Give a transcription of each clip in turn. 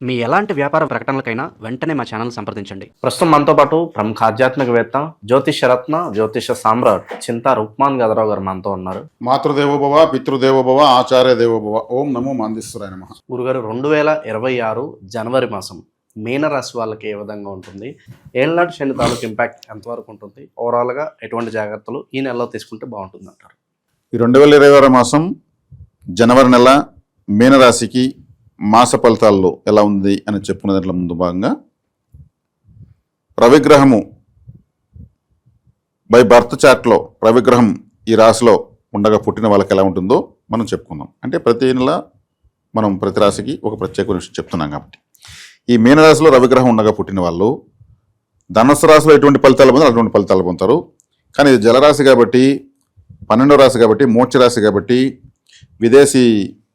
మీ ఎలాంటి వ్యాపార ప్రకటనలకైనా వెంటనే మా ఛానల్ సంప్రదించండి. ప్రస్తుతం మనతో పాటు ప్రముఖ ఆధ్యాత్మికవేత్త జ్యోతిషరత్న జ్యోతిష సామ్రాట్ చింతా రుక్మాన్ గదరావు గారు మనతో ఉన్నారు. మాతృదేవోభవ పితృదేవోభవ ఆచార్య దేవోభవ. ఓం నమో మాందేశ్వరాయ నమః. గురుగారు 2026 జనవరి మాసం మీనరాశి వాళ్ళకి ఏ విధంగా ఉంటుంది, ఏళ్ళనాటి శని తాలూకు ఇంపాక్ట్ ఎంతవరకు ఉంటుంది, ఓవరాల్గా ఎటువంటి జాగ్రత్తలు ఈ నెలలో తీసుకుంటే బాగుంటుంది అంటారు? ఈ 2026 మాసం జనవరి నెల మీనరాశికి మాస ఫలితాల్లో ఎలా ఉంది అని చెప్పుకునే దాంట్లో ముందు భాగంగా రవిగ్రహము బై బర్త్ చార్ట్లో రవిగ్రహం ఈ రాశిలో ఉండగా పుట్టిన వాళ్ళకి ఎలా ఉంటుందో మనం చెప్పుకుందాం. అంటే ప్రతి నెల మనం ప్రతి రాశికి ఒక ప్రత్యేక విషయం చెప్తున్నాం కాబట్టి ఈ మీనరాశిలో రవిగ్రహం ఉండగా పుట్టిన వాళ్ళు ధనుస్సు రాశిలో ఎటువంటి ఫలితాలు పొందారు అటువంటి ఫలితాలు పొందుతారు. కానీ ఇది జలరాశి కాబట్టి 12వ రాశి కాబట్టి మోక్ష రాశి కాబట్టి విదేశీ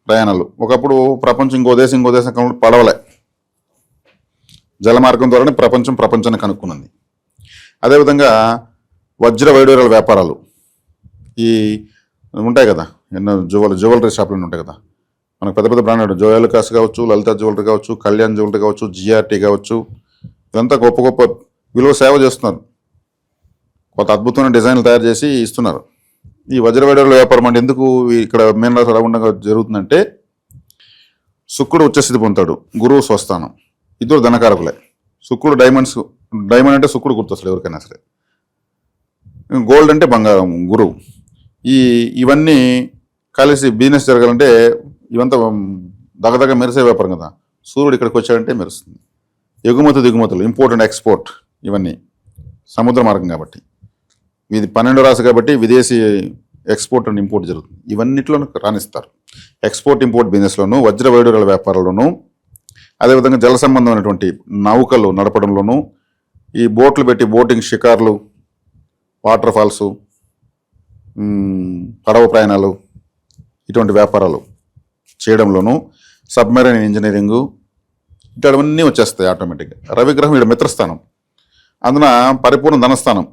ప్రయాణాలు. ఒకప్పుడు ప్రపంచం ఇంకో దేశం పడవలే, జలమార్గం ద్వారానే ప్రపంచాన్ని కనుక్కున్నది. అదేవిధంగా వజ్ర వైడూర్యాల వ్యాపారాలు ఈ ఉంటాయి కదా, ఎన్నో జ్యువెలరీ షాపులు ఉంటాయి కదా, మనకు పెద్ద పెద్ద బ్రాండ్ జోయలుకాస్ కావచ్చు, లలిత జ్యువెలరీ కావచ్చు, కళ్యాణ్ జ్యువెలరీ కావచ్చు, జిఆర్టీ కావచ్చు, ఇదంతా గొప్ప గొప్ప విలువ సేవ చేస్తున్నారు. కొత్త అద్భుతమైన డిజైన్లు తయారు చేసి ఇస్తున్నారు. ఈ వజ్ర వైడూర్యాల వ్యాపారం అంటే ఎందుకు ఇక్కడ మీనరాశి ఉండగా జరుగుతుందంటే శుక్రుడు ఉచ్చస్థితి పొందుతాడు, గురువు స్వస్థానం, ఇద్దరు ధనకారకులే. శుక్రుడు డైమండ్ అంటే శుక్రుడు గుర్తొస్తాడు ఎవరికైనా సరే. గోల్డ్ అంటే బంగారం, గురువు. ఇవన్నీ కలిసి బిజినెస్ జరగాలంటే ఇవంతా దగదగ మెరిసే వ్యాపారం కదా. సూర్యుడు ఇక్కడికి వచ్చాడంటే మెరుస్తుంది. దిగుమతులు, ఇంపోర్ట్ అండ్ ఎక్స్పోర్ట్, ఇవన్నీ సముద్ర మార్గం కాబట్టి. ఇది 12వ రాశి కాబట్టి విదేశీ ఎక్స్పోర్ట్ అండ్ ఇంపోర్ట్ జరుగుతుంది. ఇవన్నిట్లోనూ రాణిస్తారు. ఎక్స్పోర్ట్ ఇంపోర్ట్ బిజినెస్లోను, వజ్ర వైడూర్యాల వ్యాపారంలోను, అదేవిధంగా జల సంబంధమైనటువంటి నౌకలు నడపడంలోను, ఈ బోట్లు పెట్టి బోటింగ్, షికార్లు, వాటర్ ఫాల్స్, పడవ ప్రయాణాలు, ఇటువంటి వ్యాపారాలు చేయడంలోనూ, సబ్మెరైన్ ఇంజనీరింగు, ఇటువంటివన్నీ వచ్చేస్తాయి ఆటోమేటిక్గా. రవిగ్రహం ఇక్కడ మిత్రస్థానం, అందున పరిపూర్ణ ధనస్థానం.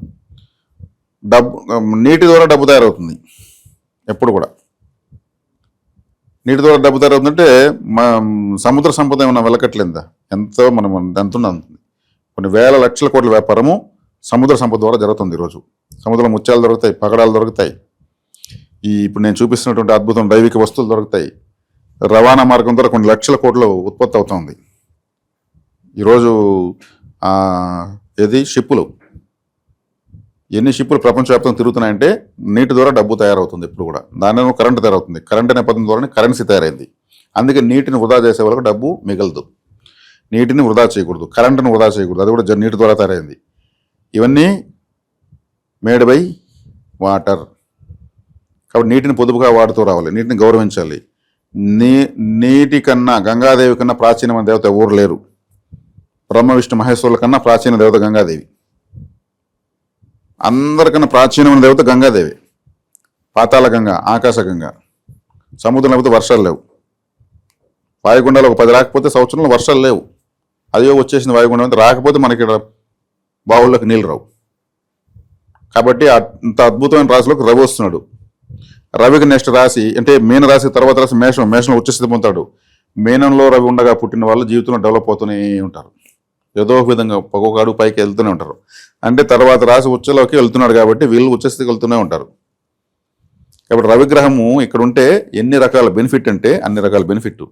నీటి ద్వారా డబ్బు తయారవుతుంది. ఎప్పుడు కూడా నీటి ద్వారా డబ్బు తయారవుతుందంటే సముద్ర సంపద ఏమన్నా వెలకట్లేదా, ఎంతో మనం ఎంత ఉంటుంది. కొన్ని వేల లక్షల కోట్ల వ్యాపారము సముద్ర సంపద ద్వారా జరుగుతుంది. ఈరోజు సముద్రంలో ముత్యాలు దొరుకుతాయి, పగడాలు దొరుకుతాయి. ఇప్పుడు నేను చూపిస్తున్నటువంటి అద్భుతం దైవిక వస్తువులు దొరుకుతాయి. రవాణా మార్గం ద్వారా కొన్ని లక్షల కోట్లు ఉత్పత్తి అవుతుంది. ఈరోజు షిప్పులు, ఎన్ని షిప్పులు ప్రపంచవ్యాప్తంగా తిరుగుతున్నాయంటే నీటి ద్వారా డబ్బు తయారవుతుంది. ఎప్పుడు కూడా దానిలో కరెంటు తయారవుతుంది. కరెంట్ అనే పదం ద్వారానే కరెన్సీ తయారైంది. అందుకే నీటిని వృధా చేసే వాళ్ళకి డబ్బు మిగలదు. నీటిని వృధా చేయకూడదు, కరెంటును వృధా చేయకూడదు, అది కూడా నీటి ద్వారా తయారైంది. ఇవన్నీ మేడ్ బై వాటర్ కాబట్టి నీటిని పొదుపుగా వాడుతూ రావాలి, నీటిని గౌరవించాలి. నీటి కన్నా, గంగాదేవి కన్నా ప్రాచీనమైన దేవత ఎవరు లేరు. బ్రహ్మ విష్ణు మహేశ్వరుల కన్నా ప్రాచీన దేవత గంగాదేవి. అందరికన్నా ప్రాచీనమైన దేవత గంగాదేవి. పాతాళ గంగ, ఆకాశ గంగ. సముద్రం లేకపోతే వర్షాలు లేవు. వాయుగుండాలు ఒక 10 రాకపోతే సంవత్సరంలో వర్షాలు లేవు. అదే వచ్చేసింది వాయుగుండం, రాకపోతే మనకి బావుల్లోకి నీళ్ళు రావు. కాబట్టి అంత అద్భుతమైన రాశిలోకి రవి వస్తున్నాడు. రవికి నెక్స్ట్ రాశి అంటే మీన రాశి తర్వాత రాశి మేషంలో ఉచ్చస్థితి పొందుతాడు. మీనంలో రవి ఉండగా పుట్టిన వాళ్ళు జీవితంలో డెవలప్ అవుతూనే ఉంటారు. ఏదో విధంగా ఒక్కొక్క అడుగు పైకి వెళ్తూనే ఉంటారు. అంటే తర్వాత రాశి ఉచ్చలోకి వెళ్తున్నాడు కాబట్టి వీళ్ళు ఉచ్చస్థితికి వెళ్తూనే ఉంటారు. కాబట్టి రవిగ్రహము ఇక్కడ ఉంటే ఎన్ని రకాల బెనిఫిట్ అంటే అన్ని రకాల బెనిఫిట్.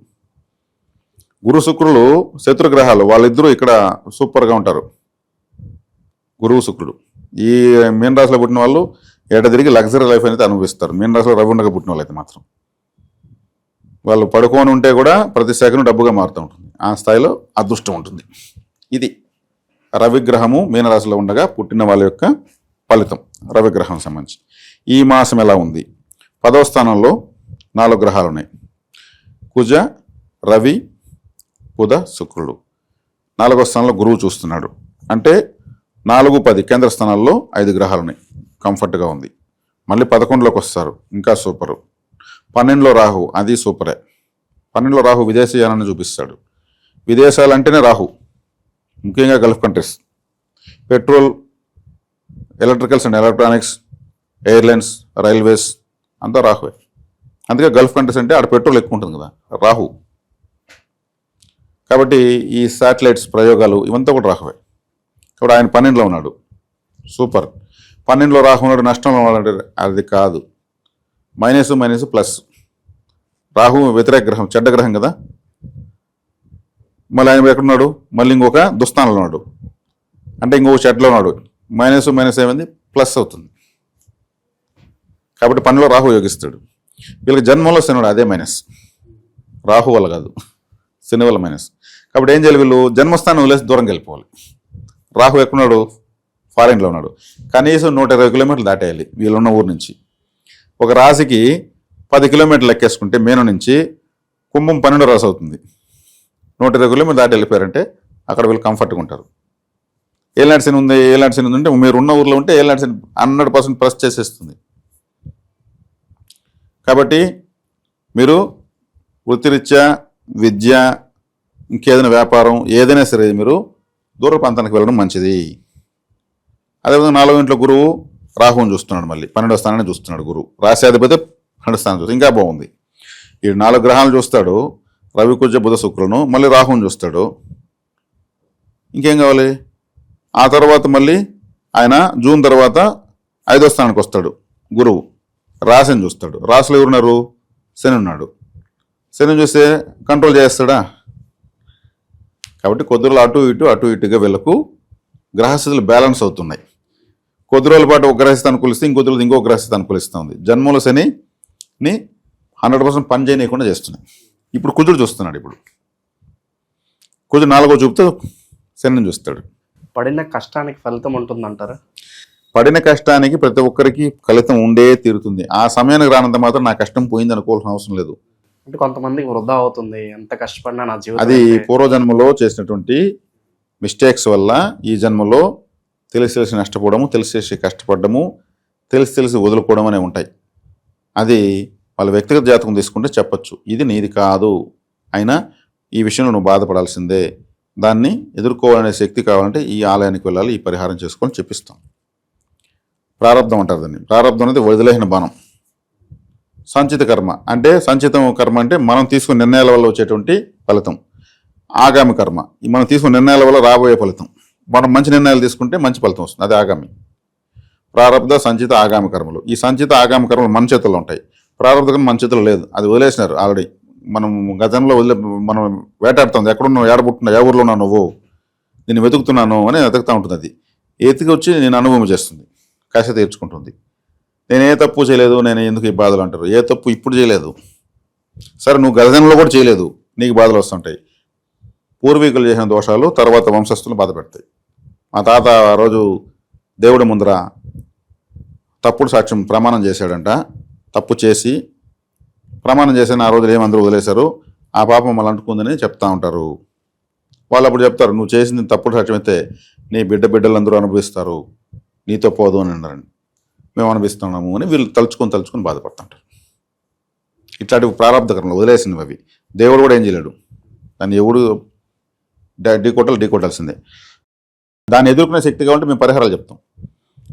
గురు శుక్రులు శత్రుగ్రహాలు, వాళ్ళిద్దరూ ఇక్కడ సూపర్గా ఉంటారు. గురువు శుక్రుడు ఈ మీన రాశిలో పుట్టిన వాళ్ళు తిరిగి లగ్జరీ లైఫ్ అనేది అనుభవిస్తారు. మీన రాశిలో రవి ఉండగా పుట్టిన వాళ్ళు అయితే మాత్రం వాళ్ళు పడుకొని ఉంటే కూడా ప్రతి సెకండ్ డబ్బుగా మారుతూ ఉంటుంది. ఆ స్థాయిలో అదృష్టం ఉంటుంది. ఇది రవిగ్రహము మీనరాశిలో ఉండగా పుట్టిన వాళ్ళ యొక్క ఫలితం. రవిగ్రహం సంబంధించి ఈ మాసం ఎలా ఉంది? 10వ స్థానంలో 4 గ్రహాలు ఉన్నాయి. కుజ, రవి, బుధ, శుక్రుడు. 4వ స్థానంలో గురువు చూస్తున్నాడు. అంటే 4, 10 కేంద్ర స్థానాల్లో 5 గ్రహాలు ఉన్నాయి. కంఫర్ట్గా ఉంది. మళ్ళీ 11లోకి వస్తారు, ఇంకా సూపరు. 12లో రాహు, అది సూపరే. 12లో రాహు విదేశీయానాన్ని చూపిస్తాడు. విదేశాలు అంటేనే రాహు, ముఖ్యంగా Gulf countries. Petrol, electricals and electronics, airlines, railways అంతా రాహువే. అందుకే గల్ఫ్ కంట్రీస్ అంటే ఆడ పెట్రోల్ ఎక్కువ ఉంటుంది కదా, రాహు. కాబట్టి ఈ శాటిలైట్స్ ప్రయోగాలు ఇవంతా కూడా రాహువే. కాబట్టి ఆయన 12లో ఉన్నాడు, సూపర్. 12లో రాహు ఉన్నాడు, నష్టంలో ఉన్నాడు, అది కాదు. Minus minus plus. రాహు వ్యతిరేక గ్రహం, చెడ్డ గ్రహం కదా. మళ్ళీ ఆయన ఎక్కడున్నాడు, మళ్ళీ ఇంకొక దుస్థానంలో ఉన్నాడు, అంటే ఇంకొక చెడ్డలో ఉన్నాడు. మైనస్ మైనస్ ఏమైంది, ప్లస్ అవుతుంది. కాబట్టి 12లో రాహు యోగిస్తాడు. వీళ్ళకి జన్మంలో శనుడు, అదే మైనస్. రాహు వల్ల కాదు, శని వల్ల మైనస్. కాబట్టి ఏం చేయాలి, వీళ్ళు జన్మస్థానం వదిలేసి దూరంగా వెళ్ళిపోవాలి. రాహు ఎక్కడున్నాడు, ఫారిన్లో ఉన్నాడు. కనీసం 120 కిలోమీటర్లు దాటేయాలి వీళ్ళున్న ఊరు నుంచి. ఒక రాశికి 10 కిలోమీటర్లు ఎక్కేసుకుంటే మేను నుంచి కుంభం 12 రాశి అవుతుంది. 120 కిలోమీటర్లు దాటి వెళ్ళిపోయారంటే అక్కడ వీళ్ళు కంఫర్ట్గా ఉంటారు. ఏలాంటి శని ఉంది, ఏలాంటి శని ఉందంటే మీరు ఉన్న ఊర్లో ఉంటే ఏలాంటి శని 100% ప్రెస్ చేసేస్తుంది. కాబట్టి మీరు వృత్తిరీత్యా, విద్య, ఇంకేదైనా వ్యాపారం ఏదైనా సరే మీరు దూర ప్రాంతానికి వెళ్ళడం మంచిది. అదేవిధంగా 4వ ఇంట్లో గురువు రాహువుని చూస్తున్నాడు, మళ్ళీ 12వ స్థానాన్ని చూస్తున్నాడు గురువు. రాశ్యాధిపతి 12వ స్థానం చూస్తాడు, ఇంకా బాగుంది. ఈ 4 గ్రహాలు చూస్తాడు, రవి కుజ బుధ శుక్రులను, మళ్ళీ రాహువుని చూస్తాడు. ఇంకేం కావాలి? ఆ తర్వాత మళ్ళీ ఆయన జూన్ తర్వాత 5వ స్థానానికి వస్తాడు గురువు, రాశిని చూస్తాడు. రాశిలో ఎవరున్నారు, శని ఉన్నాడు. శని చూస్తే కంట్రోల్ చేస్తాడా? కాబట్టి కొద్ది రోజులు అటు ఇటుగా వీళ్ళకు గ్రహస్థితులు బ్యాలెన్స్ అవుతున్నాయి. కొద్ది రోజుల పాటు ఒక గ్రహస్థితి అనుకూలిస్తే ఇంకొద్ది రోజులు ఇంకో గ్రహస్థితి అనుకూలిస్తుంది. జన్మంలో శనిని 100% పని చేయకుండా చేస్తున్నాయి. ఇప్పుడు కుజుడు చూస్తున్నాడు. ఇప్పుడు కుజుడు 4వ చూపుతో శనిని చూస్తాడు. పడిన కష్టానికి ఫలితం ఉంటుందంటారా? పడిన కష్టానికి ప్రతి ఒక్కరికి ఫలితం ఉండే తీరుతుంది. ఆ సమయానికి రానంత మాత్రం నా కష్టం పోయింది అనుకోవాల్సిన అవసరం లేదు. అంటే కొంతమందికి వృధా అవుతుంది, ఎంత కష్టపడినా నా జీవితం అది పూర్వజన్మలో చేసినటువంటి మిస్టేక్స్ వల్ల ఈ జన్మలో తెలిసి నష్టపోవడము, తెలిసి కష్టపడము, తెలిసి వదులుకోవడం అనేవి ఉంటాయి. అది వాళ్ళ వ్యక్తిగత జాతకం తీసుకుంటే చెప్పచ్చు, ఇది నీది కాదు, అయినా ఈ విషయంలో నువ్వు బాధపడాల్సిందే, దాన్ని ఎదుర్కోవాలనే శక్తి కావాలంటే ఈ ఆలయానికి వెళ్ళాలి, ఈ పరిహారం చేసుకొని చెప్పిస్తాం. ప్రారంధం అంటారు దాన్ని. ప్రారంధం అనేది వదిలేసిన బాణం. సంచిత కర్మ అంటే, సంచితం కర్మ అంటే మనం తీసుకున్న నిర్ణయాల వల్ల వచ్చేటువంటి ఫలితం. ఆగామి కర్మ, మనం తీసుకున్న నిర్ణయాల వల్ల రాబోయే ఫలితం. మనం మంచి నిర్ణయాలు తీసుకుంటే మంచి ఫలితం వస్తుంది, అది ఆగామి. ప్రారంధ, సంచిత, ఆగామి కర్మలు. ఈ సంచిత ఆగామి కర్మలు మన చేతుల్లో ఉంటాయి. ప్రారంధ కర్మ మన చేతుల్లో లేదు, అది వదిలేసినారు ఆల్రెడీ. మనం గతంలో మనం వేటాడుతుంది, ఎక్కడున్నావు, ఏడబుట్టున్నావు, ఏ ఊర్లో ఉన్నావు నువ్వు, నేను వెతుకుతున్నాను అని వెతుకుతూ ఉంటుంది. అది ఎతికి వచ్చి నేను అనుభవం చేస్తుంది, కష తీర్చుకుంటుంది. నేను ఏ తప్పు చేయలేదు, నేను ఎందుకు ఈ బాధలు అంటారు. ఏ తప్పు ఇప్పుడు చేయలేదు, సరే నువ్వు గతంలో కూడా చేయలేదు, నీకు బాధలు వస్తుంటాయి. పూర్వీకులు చేసిన దోషాలు తర్వాత వంశస్థులు బాధ పెడతాయి. మా తాత ఆ రోజు దేవుడి ముందర తప్పుడు సాక్ష్యం ప్రమాణం చేశాడంట. తప్పు చేసి ప్రమాణం చేసిన ఆ రోజులు ఏమందరూ వదిలేశారు, ఆ పాపం మళ్ళీ అంటుకుందని చెప్తా ఉంటారు. వాళ్ళు అప్పుడు చెప్తారు, నువ్వు చేసింది తప్పుడు సాక్ష్యం అయితే నీ బిడ్డలందరూ అనుభవిస్తారు, నీతో పోదు అని అన్నారండి. మేము అనుభవిస్తున్నాము అని వీళ్ళు తలుచుకొని బాధపడుతుంటారు. ఇట్లాంటి ప్రారంభకరంలో వదిలేసినవి అవి. దేవుడు కూడా ఏం చేయలేడు, దాన్ని ఎవడు ఢీకొట్టాల్సిందే. దాన్ని ఎదుర్కొనే శక్తి కావాలంటే మేము పరిహారాలు చెప్తాం.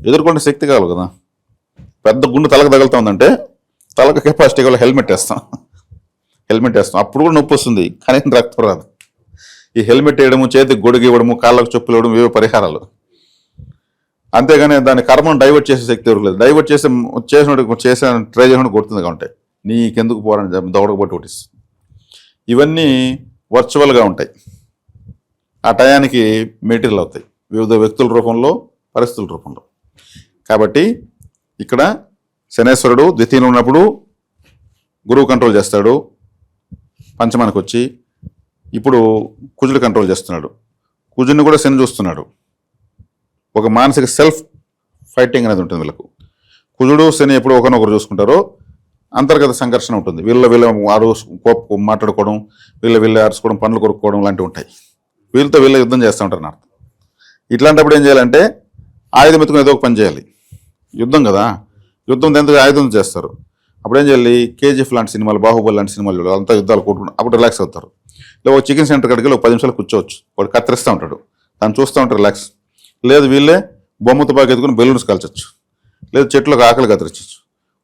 ఎదుర్కొనే శక్తి కావాలి కదా. పెద్ద గుండు తలకు తగులుతుందంటే తలకు కెపాసిటీ కావాలి, హెల్మెట్ వేస్తాం. అప్పుడు కూడా నొప్పి వస్తుంది, కానీ రక్తం రాదు. ఈ హెల్మెట్ వేయడము, చేతికి గొడుగు ఇవ్వడము, కాళ్ళకు చెప్పులు ఇవ్వడం, ఇవే పరిహారాలు. అంతేగాని దాని కర్మను డైవర్ట్ చేసే శక్తి ఎవరికి లేదు. డైవర్ట్ చేసే ట్రై చేసిన కొడుతుంది కాబట్టి నీకెందుకు పోరని దొడగబట్టి కొట్టిస్తుంది. ఇవన్నీ వర్చువల్గా ఉంటాయి, ఆ టయానికి మెటీరియల్ అవుతాయి, వివిధ వ్యక్తుల రూపంలో, పరిస్థితుల రూపంలో. కాబట్టి ఇక్కడ శనేశ్వరుడు ద్వితీయంలో ఉన్నప్పుడు గురువు కంట్రోల్ చేస్తాడు, పంచమానికి వచ్చి. ఇప్పుడు కుజుడు కంట్రోల్ చేస్తున్నాడు, కుజుడిని కూడా శని చూస్తున్నాడు. ఒక మానసిక సెల్ఫ్ ఫైటింగ్ అనేది ఉంటుంది వీళ్ళకు. కుజుడు శని ఎప్పుడు ఒకరినొకరు చూసుకుంటారో అంతర్గత సంఘర్షణ ఉంటుంది. వీళ్ళ మాట్లాడుకోవడం, వీళ్ళ అరుచుకోవడం, పనులు కొరుక్కోవడం లాంటివి ఉంటాయి. వీళ్ళతో యుద్ధం చేస్తూ ఉంటారు నా అర్థం. ఇట్లాంటప్పుడు ఏం చేయాలంటే ఆయుధం ఎత్తుకుని ఏదో ఒక పని చేయాలి. యుద్ధం కదా, యుద్ధం ఎంత ఆయుధం చేస్తారు. అప్పుడు ఏం చేయాలి, కేజీఎఫ్ లాంటి సినిమాలు, బాహుబలి లాంటి సినిమాలు, అంతా యుద్ధాలు కొట్టుకుంటారు. అప్పుడు రిలాక్స్ అవుతారు. లేదా ఒక చికెన్ సెంటర్ కాడికి వెళ్ళి ఒక 10 నిమిషాలు కూర్చోవచ్చు, వాడు కత్తిరిస్తూ ఉంటాడు, దాన్ని చూస్తూ ఉంటారు, రిలాక్స్. లేదు వీళ్ళే బొమ్మ తుపాకి ఎత్తుకుని బెలూన్స్ కాల్చొచ్చు, లేదు చెట్లకు ఆకలి కత్తిరించవచ్చు,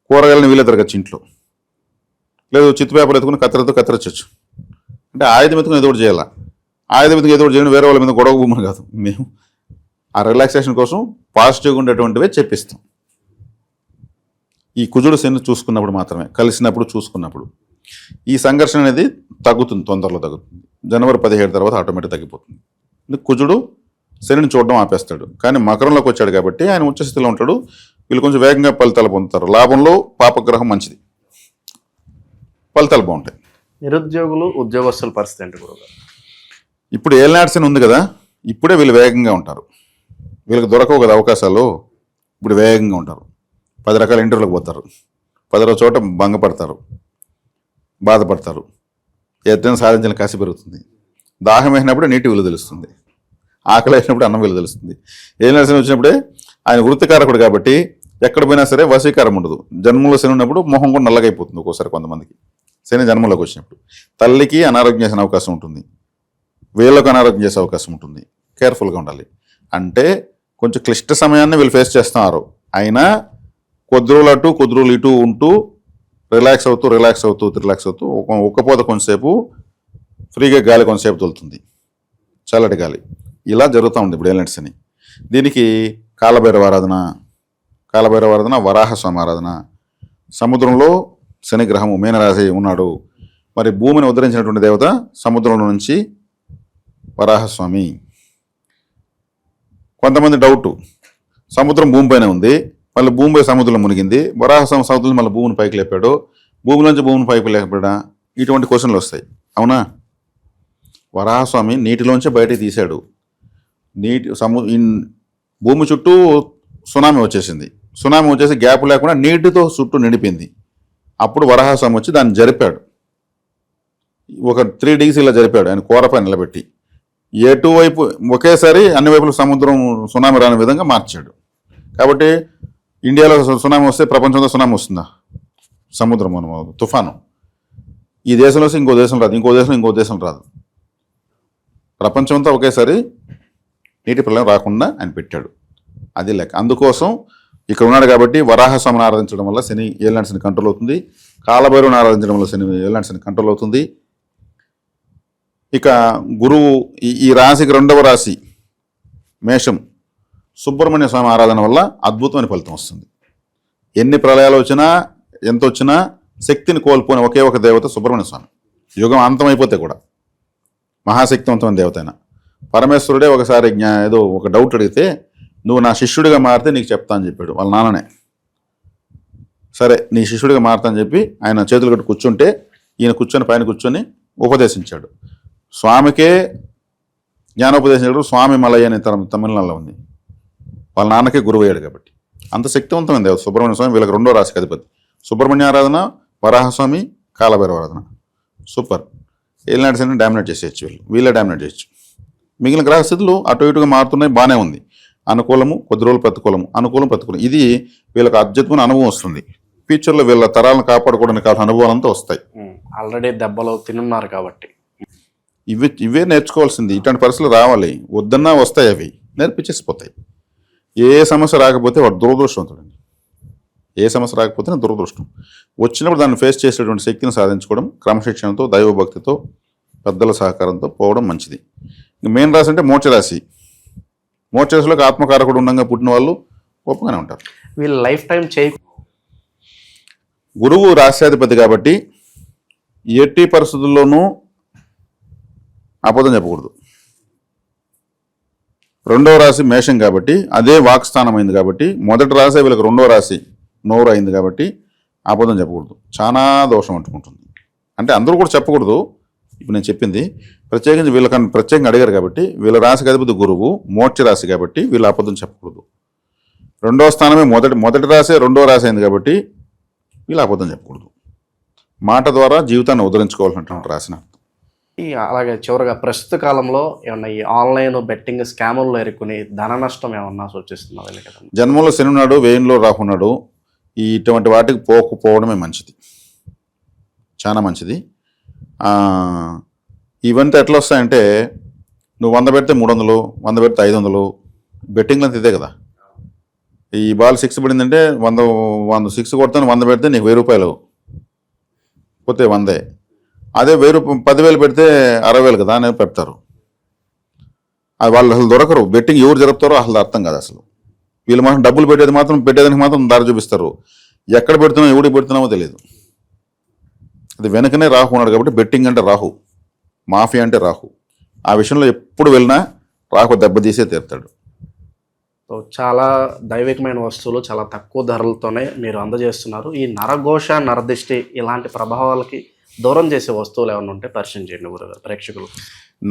కూరగాయలను వీళ్ళే తిరగచ్చు ఇంట్లో, లేదు చిత్తు పేపర్లు ఎత్తుకుని కత్తిరతో కత్తిరించవచ్చు. అంటే ఆయుధం ఎత్తుకుని ఏదో ఒకటి చేయాలా. ఆయుధ మీదకి ఏదో ఒకటి చేయండి, వేరే వాళ్ళ మీద గొడవ భూమని కాదు. మేము ఆ రిలాక్సేషన్ కోసం పాజిటివ్గా ఉండేటువంటివే చెప్పిస్తాం. ఈ కుజుడు శని చూసుకున్నప్పుడు మాత్రమే, కలిసినప్పుడు చూసుకున్నప్పుడు ఈ సంఘర్షణ అనేది తగ్గుతుంది, తొందరలో తగ్గుతుంది. జనవరి 17 తర్వాత ఆటోమేటిక్ తగ్గిపోతుంది. కుజుడు శనిని చూడడం ఆపేస్తాడు. కానీ మకరంలోకి వచ్చాడు కాబట్టి ఆయన ఉచ్చస్థితిలో ఉంటాడు. వీళ్ళు కొంచెం వేగంగా ఫలితాలు పొందుతారు. లాభంలో పాపగ్రహం మంచిది, ఫలితాలు బాగుంటాయి. నిరుద్యోగులు ఉద్యోగస్తుల పరిస్థితి ఏంటి గురువుగారు? ఇప్పుడు ఏలినాటి శని ఉంది కదా, ఇప్పుడే వీళ్ళు వేగంగా ఉంటారు. వీళ్ళకి దొరకవు కదా అవకాశాలు, ఇప్పుడు వేగంగా ఉంటారు. 10 రకాల ఇంటర్వ్యూలకు పోతారు, 10 చోట భంగపడతారు, బాధపడతారు. ఎత్తైన సాధించిన కసి పెరుగుతుంది. దాహం వేసినప్పుడు నీటి విలువ తెలుస్తుంది, ఆకలి వేసినప్పుడు అన్నం విలువ తెలుస్తుంది. ఏలినాటి శని వచ్చినప్పుడే ఆయన వృత్తికారకుడు కాబట్టి ఎక్కడ పోయినా సరే వశీకారం ఉండదు. జన్మలో శని ఉన్నప్పుడు మొహం కూడా నల్లగైపోతుంది ఒక్కోసారి కొంతమందికి. శని జన్మలోకి వచ్చినప్పుడు తల్లికి అనారోగ్యం చేసిన అవకాశం ఉంటుంది, వీళ్ళకు అనారోగ్యం చేసే అవకాశం ఉంటుంది. కేర్ఫుల్గా ఉండాలి. అంటే కొంచెం క్లిష్ట సమయాన్ని వీళ్ళు ఫేస్ చేస్తున్నారు. అయినా కొద్ది రోజులు అటు కొద్ది రోజులు ఇటు ఉంటూ రిలాక్స్ అవుతూ ఒక్కపోత కొంతసేపు ఫ్రీగా గాలి కొంతసేపు తోలుతుంది, చల్లటి గాలి. ఇలా జరుగుతూ ఉంది ఇప్పుడు ఏలినాటి శని. దీనికి కాలభైరవ ఆరాధన, వరాహస్వామి ఆరాధన. సముద్రంలో శని గ్రహము మీనరాశి ఉన్నాడు. మరి భూమిని ఉద్ధరించినటువంటి దేవత సముద్రంలో నుంచి వరాహస్వామి. కొంతమంది డౌట్, సముద్రం భూమిపైన ఉంది, మళ్ళీ భూమిపై సముద్రంలో మునిగింది, వరాహస్వామి సముద్రం మళ్ళీ భూమిని పైకి లేపాడు, భూమిలోంచి భూమిని పైకి లేపాడా, ఇటువంటి క్వశ్చన్లు వస్తాయి. అవునా? వరాహస్వామి నీటిలోంచే బయటికి తీశాడు. భూమి చుట్టూ సునామీ వచ్చేసి గ్యాప్ లేకుండా నీటితో చుట్టూ నిండిపోయింది. అప్పుడు వరాహస్వామి వచ్చి దాన్ని జరిపాడు. ఒక 3 degrees ఇలా జరిపాడు ఆయన కూరపై నిలబెట్టి. ఎటువైపు ఒకేసారి అన్ని వైపులు సముద్రం సునామీ రాని విధంగా మార్చాడు. కాబట్టి ఇండియాలో సునామీ వస్తే ప్రపంచంలో సునామీ వస్తుందా? సముద్రం తుఫాను. ఈ దేశంలో ఇంకో దేశం రాదు, ఇంకో దేశం రాదు. ప్రపంచంతో ఒకేసారి నీటి ప్రళయం రాకుండా ఆయన పెట్టాడు. అది లెక్క. అందుకోసం ఇక్కడ ఉన్నాడు కాబట్టి వరాహస్వామిని ఆరాధించడం వల్ల శని ఏలినాటి శని కంట్రోల్ అవుతుంది. కాలభైరవుని ఆరాధించడం వల్ల శని ఏలినాటి శని కంట్రోల్ అవుతుంది. ఇక గురువు ఈ రాశికి 2వ రాశి మేషం, సుబ్రహ్మణ్య స్వామి ఆరాధన వల్ల అద్భుతమైన ఫలితం వస్తుంది. ఎన్ని ప్రళయాలు వచ్చినా ఎంత వచ్చినా శక్తిని కోల్పోయిన ఒకే ఒక దేవత సుబ్రహ్మణ్య స్వామి. యుగం అంతమైపోతే కూడా మహాశక్తివంతమైన దేవత అయినా. పరమేశ్వరుడే ఒకసారి ఏదో ఒక డౌట్ అడిగితే, నువ్వు నా శిష్యుడిగా మారితే నీకు చెప్తా అని చెప్పాడు వాళ్ళ నాన్ననే. సరే నీ శిష్యుడిగా మారుతా అని చెప్పి ఆయన చేతులు కట్టి కూర్చుంటే ఈయన పైన కూర్చొని ఉపదేశించాడు. స్వామికే జ్ఞానోపదేశించాడు. స్వామి మలయ్య అనే తమిళనాడులో ఉంది. వాళ్ళ నాన్నకే గురువు అయ్యాడు కాబట్టి అంత శక్తివంతమైన దేవత సుబ్రహ్మణ్య స్వామి. వీళ్ళకి 2వ రాశికి అధిపతి. సుబ్రహ్మణ్య ఆరాధన, వరాహస్వామి, కాలభైరవ ఆరాధన. సూపర్. ఏలినాటి శని డామినేట్ చేసేయచ్చు, వీళ్ళే డామినేట్ చేయొచ్చు. మిగిలిన గ్రహస్థితులు అటు ఇటుగా మారుతున్నాయి, బాగానే ఉంది. అనుకూలము, కొద్ది రోజులు ప్రతికూలము, ప్రతికూలం. ఇది వీళ్ళకి అద్భుతమైన అనుభవం వస్తుంది. ఫ్యూచర్లో వీళ్ళ తరాలను కాపాడుకోవడానికి కావాల్సిన అనుభవాలంతా వస్తాయి. ఆల్రెడీ దెబ్బలు తినున్నారు కాబట్టి ఇవే నేర్చుకోవాల్సింది. ఇట్లాంటి పరిస్థితులు రావాలి. వద్దన్నా వస్తాయి, అవి నేర్పించేసిపోతాయి. ఏ సమస్య రాకపోతే వాడు దురదృష్టవంతుడండి. ఏ సమస్య రాకపోతే దురదృష్టం. వచ్చినప్పుడు దాన్ని ఫేస్ చేసేటువంటి శక్తిని సాధించుకోవడం, క్రమశిక్షణతో, దైవభక్తితో, పెద్దల సహకారంతో పోవడం మంచిది. మెయిన్ రాశి అంటే మోక్షరాశి. మోక్షరాశిలోకి ఆత్మకారకుడు ఉండగా పుట్టిన వాళ్ళు గొప్పగానే ఉంటారు. వీళ్ళు లైఫ్ టైం గురువు రాశ్యాధిపతి కాబట్టి ఎట్టి పరిస్థితుల్లోనూ అబద్ధం చెప్పకూడదు. 2వ రాశి మేషం కాబట్టి అదే వాక్స్థానం అయింది కాబట్టి, మొదటి రాశి వీళ్ళకి 2వ రాశి నోరు అయింది కాబట్టి అబద్ధం చెప్పకూడదు. చాలా దోషం అంటుకుంటుంది. అంటే అందరూ కూడా చెప్పకూడదు. ఇప్పుడు నేను చెప్పింది ప్రత్యేకించి వీళ్ళకన్నా ప్రత్యేకంగా అడిగారు కాబట్టి, వీళ్ళ రాశికి అధిపతి గురువు, మోక్ష రాశి కాబట్టి వీళ్ళు అబద్ధం చెప్పకూడదు. 2వ స్థానమే మొదటి రాశి 2వ రాశి అయింది కాబట్టి వీళ్ళు అబద్ధం చెప్పకూడదు. మాట ద్వారా జీవితాన్ని ఉద్ధరించుకోవాల్సినటువంటి రాశిని. అలాగే చివరిగా ప్రస్తుత కాలంలో ఏమన్నా ఈ ఆన్లైన్ బెట్టింగ్ స్కాముల్లో ఎరుకుని ధన నష్టం ఏమన్నా సూచిస్తున్నా? జన్మంలో శని ఉన్నాడు, వ్యయంలో రాహున్నాడు. ఇటువంటి వాటికి పోకపోవడమే మంచిది, చాలా మంచిది. ఇవంతా ఎట్లా వస్తాయంటే, నువ్వు 100 పెడితే 300, 100 పెడితే 500. బెట్టింగ్లు అంతా ఇదే కదా. ఈ బాల్ 6 పడిందంటే 100 6 కొడతాను, 100 పెడితే నీకు 1000 రూపాయలు పోతే 100. అదే 1000 10,000 పెడితే 60,000 కదా అని పెడతారు. అది వాళ్ళు అసలు దొరకరు. బెట్టింగ్ ఎవరు జరుపుతారో అసలు అర్థం కాదు అసలు. వీళ్ళు మాత్రం డబ్బులు పెట్టేదానికి మాత్రం దారి చూపిస్తారు. ఎక్కడ పెడుతున్నామో ఎవడికి పెడుతున్నామో తెలియదు. అది వెనకనే రాహు ఉన్నాడు కాబట్టి బెట్టింగ్ అంటే రాహు, మాఫియా అంటే రాహు. ఆ విషయంలో ఎప్పుడు వెళ్ళినా రాహు దెబ్బతీసే తీరుతాడు. సో చాలా దైవికమైన వస్తువులు చాలా తక్కువ ధరలతోనే మీరు అందజేస్తున్నారు. ఈ నరఘోష, నరదిష్టి ఇలాంటి ప్రభావాలకి దూరం చేసే వస్తువులు ఏమైనా ఉంటే పరిచయం చేయండి గురుగారు ప్రేక్షకులు.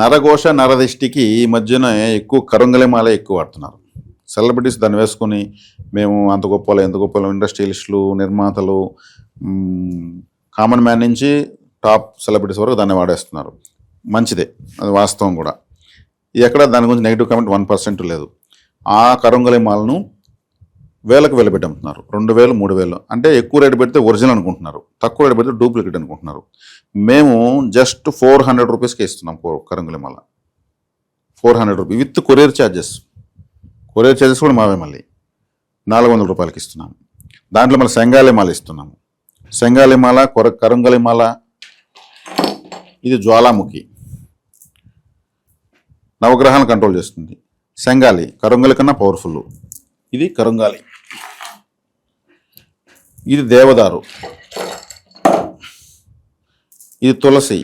నరఘోష, నరదిష్టికి ఈ మధ్యన ఎక్కువ కరుంగలిమాల ఎక్కువ వాడుతున్నారు. సెలబ్రిటీస్ దాన్ని వేసుకొని మేము అంత గొప్పలు ఎంత గొప్పలు, ఇండస్ట్రియలిస్టులు, నిర్మాతలు, కామన్ మ్యాన్ నుంచి టాప్ సెలబ్రిటీస్ వరకు దాన్ని వాడేస్తున్నారు. మంచిదే, అది వాస్తవం కూడా. ఎక్కడ దాని గురించి నెగిటివ్ కామెంట్ 1% లేదు. ఆ కరుంగలిమాలను వేలకు పెట్టి అమ్ముతున్నారు. 2000, 3000 అంటే ఎక్కువ రేటు పెడితే ఒరిజినల్ అనుకుంటున్నారు, తక్కువ రేటు పెడితే డూప్లికేట్ అనుకుంటున్నారు. మేము జస్ట్ 400 రూపీస్కి ఇస్తున్నాం కరుంగలిమాల. 400 rupees with courier charges. Courier charges కూడా మావే. మళ్ళీ 400 రూపాయలకి ఇస్తున్నాము. దాంట్లో మళ్ళీ సెంగాలిమాల ఇస్తున్నాము. సెంగాలిమాల, కరుంగలిమాల, ఇది జ్వాలాముఖి, నవగ్రహాలను కంట్రోల్ చేస్తుంది. సెంగాలి కరుంగలి కన్నా పవర్ఫుల్. ఇది కరుంగాలి. ఇది దేవదారు, ఇది తులసి.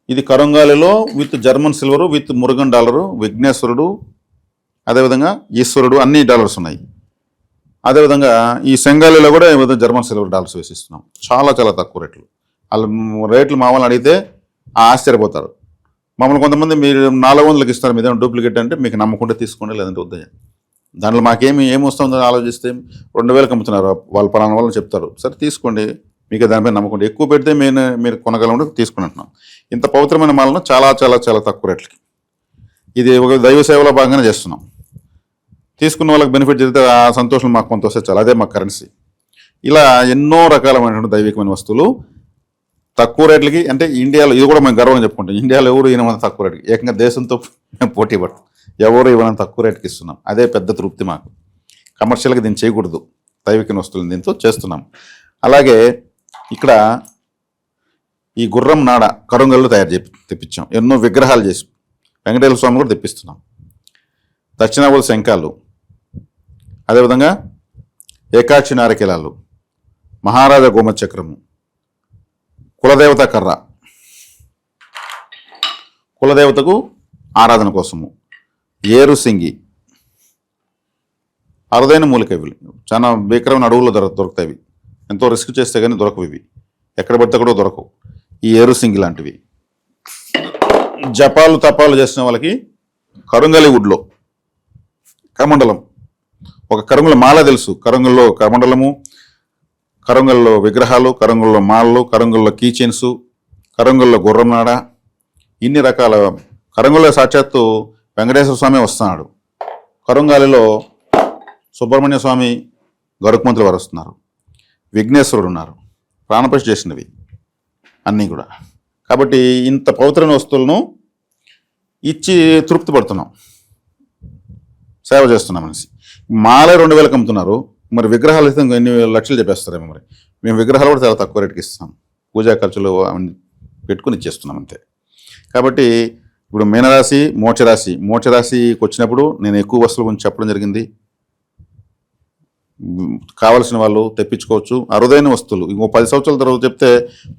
ఇది కరుంగాలిలో with German silver, with Murugan dollar, విఘ్నేశ్వరుడు, అదేవిధంగా ఈశ్వరుడు, అన్ని డాలర్స్ ఉన్నాయి. అదేవిధంగా ఈ సెంగాలిలో కూడా జర్మన్ సిల్వర్ డాలర్స్ వేసిస్తున్నాం. చాలా చాలా తక్కువ రేట్లు. వాళ్ళు రేట్లు మామూలు అడిగితే ఆశ్చర్యపోతారు. మమ్మల్ని కొంతమంది మీరు 400కి ఇస్తారు, మీదేమో డూప్లికేట్ అంటే మీకు నమ్మకుంటే తీసుకోండి, లేదంటే వద్ద. దాంట్లో ఏమొస్తుందో ఆలోచిస్తే 2000కి అమ్ముతున్నారు, వాళ్ళు పలానా వాళ్ళని చెప్తారు, సరే తీసుకోండి, మీకు దానిపై నమ్మకండి. ఎక్కువ పెడితే మీరు కొనగలంటే తీసుకుని అంటున్నాం. ఇంత పవిత్రమైన మాలను చాలా చాలా చాలా తక్కువ రేట్లకి. ఇది ఒక దైవ సేవలో భాగంగానే చేస్తున్నాం. తీసుకున్న వాళ్ళకి బెనిఫిట్ జరిగితే ఆ సంతోషం మాకు కొంత వస్తే చాలా, అదే మాకు కరెన్సీ. ఇలా ఎన్నో రకాలమైనటువంటి దైవికమైన వస్తువులు తక్కువ రేట్లకి. అంటే ఇండియాలో ఇది కూడా మేము గర్వంగా చెప్పుకుంటాం, ఇండియాలో ఎవరు ఈయన తక్కువ రేటుకి, ఏకంగా దేశంతో మేము పోటీ పడతాం, ఎవరు ఇవ్వడం తక్కువ రేటుకి ఇస్తున్నాం. అదే పెద్ద తృప్తి మాకు. కమర్షియల్గా దీన్ని చేయకూడదు, దైవికమైన వస్తువులను దీంతో చేస్తున్నాం. అలాగే ఇక్కడ ఈ గుర్రం నాడ కరుంగల్లో తెప్పించాం. ఎన్నో విగ్రహాలు చేసి వెంకటేశ్వర స్వామి కూడా తెప్పిస్తున్నాం. దక్షిణాపూర్ శంఖాలు, అదేవిధంగా ఏకాక్షి నారకేలాలు, మహారాజా గోమచక్రము, కులదేవత కర్ర, కులదేవతకు ఆరాధన కోసము, ఏరుసింగి, అరుదైన మూలికవి, చాలా భీకరమైన అడవుల్లో దొరుకుతాయి. ఎంతో రిస్క్ చేస్తే కానీ దొరకవు ఇవి, ఎక్కడ పడితే కూడా దొరకవు. ఈ ఏరుసింగి లాంటివి. జపాలు తపాలు చేసిన వాళ్ళకి కరుంగలి వుడ్లో కమండలం, ఒక కరుంగల మాల తెలుసు, కరుంగల్లో కమండలము, కరుంగల్లో విగ్రహాలు, కరుంగల్లో మాలలు, కరుంగల్లో కీచెన్స్, కరుంగల్లో గుర్రంనాడ, ఇన్ని రకాల. కరుంగల్లో సాక్షాత్తు వెంకటేశ్వర స్వామి వస్తున్నాడు. కరుంగాలిలో సుబ్రహ్మణ్య స్వామి, గరుక్మంతులు వారు వస్తున్నారు, విఘ్నేశ్వరుడు ఉన్నారు. ప్రాణప్రతిష్ఠ చేసినవి అన్నీ కూడా. కాబట్టి ఇంత పవిత్రమైన వస్తువులను ఇచ్చి తృప్తి పడుతున్నాం, సేవ చేస్తున్నాం మనిషి. మాలే 2000కి అమ్ముతున్నారు, మరి విగ్రహాలు అయితే ఎన్ని లక్షలు చెప్పేస్తారేమో. మరి మేము విగ్రహాలు కూడా చాలా తక్కువ రేటుకి ఇస్తాం, పూజా ఖర్చులు అవన్నీ పెట్టుకుని ఇచ్చేస్తున్నాం అంతే. కాబట్టి ఇప్పుడు మీనరాశి, మోక్షరాశికి వచ్చినప్పుడు నేను ఎక్కువ వస్తువుల గురించి చెప్పడం జరిగింది. కావలసిన వాళ్ళు తెప్పించుకోవచ్చు. అరుదైన వస్తువులు ఇంకో 10 సంవత్సరాల తర్వాత చెప్తే,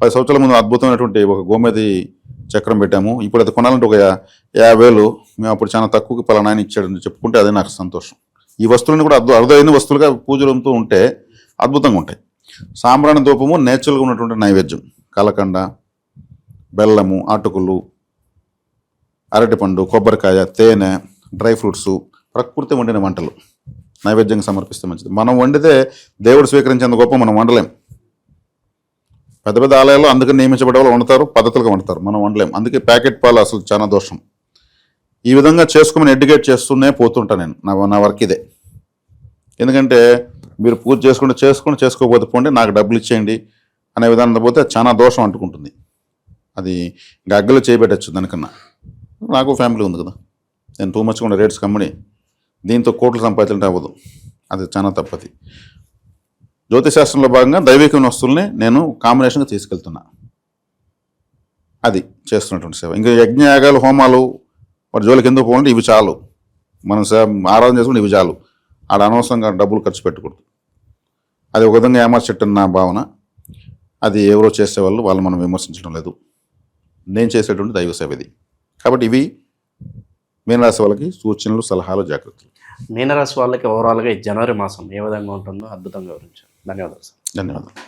10 సంవత్సరాల ముందు అద్భుతమైనటువంటి ఒక గోమేది చక్రం పెట్టాము. ఇప్పుడు అది కొనాలంటే ఒక 50,000, మేము అప్పుడు చాలా తక్కువకి పలానా ఇచ్చాడని చెప్పుకుంటే అదే నాకు సంతోషం. ఈ వస్తువులను కూడా అరుదైన వస్తువులుగా పూజలంతో ఉంటే అద్భుతంగా ఉంటాయి. సాంబ్రాణి ధూపము నేచురల్గా ఉన్నటువంటి నైవేద్యం, కలకండ, బెల్లము, అటుకులు, అరటిపండు, కొబ్బరికాయ, తేనె, డ్రై ఫ్రూట్స్, ప్రకృతి వండిన వంటలు నైవేద్యంగా సమర్పిస్తే మంచిది. మనం వండితే దేవుడు స్వీకరించేంత గొప్ప మనం వండలేం. పెద్ద పెద్ద ఆలయాల్లో అందుకని నియమించబడే వాళ్ళు వండుతారు, పద్ధతులుగా వండుతారు, మనం వండలేం. అందుకే ప్యాకెట్ పాలు అసలు చాలా దోషం. ఈ విధంగా చేసుకోమని ఎడ్యుకేట్ చేస్తూనే పోతుంటా నేను. నా వర్క్ ఇదే. ఎందుకంటే మీరు పూజ చేసుకోకపోతే పోండి, నాకు డబ్బులు ఇచ్చేయండి అనే విధానం పోతే చాలా దోషం అంటుకుంటుంది. అది గగ్గలు చేయబెట్టచ్చు. దానికన్నా నాకు ఫ్యామిలీ ఉంది కదా, నేను టూ మచ్ కూడా రేట్స్ కమ్మని దీంతో కోట్లు సంపాదించడం అవ్వదు, అది చాలా తప్పది. జ్యోతిశాస్త్రంలో భాగంగా దైవికమైన వస్తువుల్ని నేను కాంబినేషన్గా తీసుకెళ్తున్నా, అది చేస్తున్నటువంటి సేవ. ఇంకా యజ్ఞయాగాలు, హోమాలు వాటి జోలికి ఎందుకు పోవాలంటే ఇవి చాలు, మనం ఆరాధన చేసుకుంటే ఇవి చాలు. ఆడ అనవసరంగా డబ్బులు ఖర్చు పెట్టకూడదు. అది ఒక విధంగా ఏమార్చెట్టని నా భావన. అది ఎవరో చేసేవాళ్ళు, వాళ్ళు మనం విమర్శించడం లేదు. నేను చేసేటువంటి దైవ సేవ ఇది. కాబట్టి ఇవి మీనరాశి వాళ్ళకి సూచనలు, సలహాలు, జాగ్రత్తలు. మీనరాశి వాళ్ళకి ఓవరాల్గా ఈ జనవరి మాసం ఏ విధంగా ఉంటుందో అద్భుతంగా వివరించారు. ధన్యవాదాలు సార్. ధన్యవాదాలు.